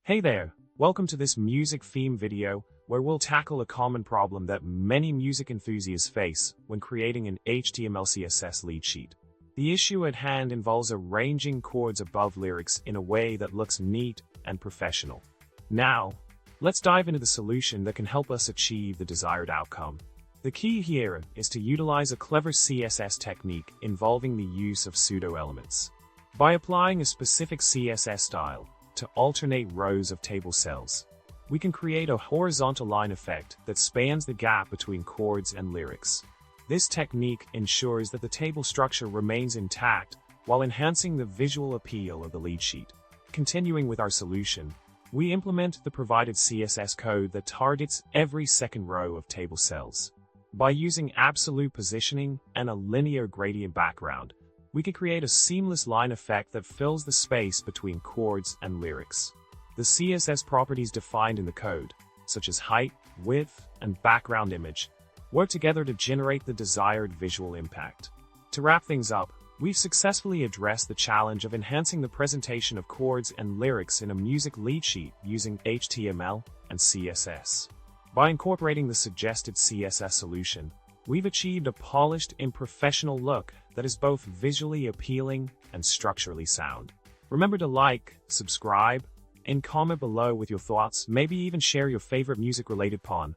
Hey there, welcome to this music theme video where we'll tackle a common problem that many music enthusiasts face when creating an HTML CSS lead sheet. The issue at hand involves arranging chords above lyrics in a way that looks neat and professional. Now, let's dive into the solution that can help us achieve the desired outcome. The key here is to utilize a clever CSS technique involving the use of pseudo-elements. By applying a specific CSS style to alternate rows of table cells, we can create a horizontal line effect that spans the gap between chords and lyrics. This technique ensures that the table structure remains intact while enhancing the visual appeal of the lead sheet. Continuing with our solution, we implement the provided CSS code that targets every second row of table cells. By using absolute positioning and a linear gradient background, we can create a seamless line effect that fills the space between chords and lyrics. The CSS properties defined in the code, such as height, width, and background image, work together to generate the desired visual impact. To wrap things up, we've successfully addressed the challenge of enhancing the presentation of chords and lyrics in a music lead sheet using HTML and CSS. By incorporating the suggested CSS solution, we've achieved a polished and professional look that is both visually appealing and structurally sound. Remember to like, subscribe, and comment below with your thoughts, maybe even share your favorite music-related pun.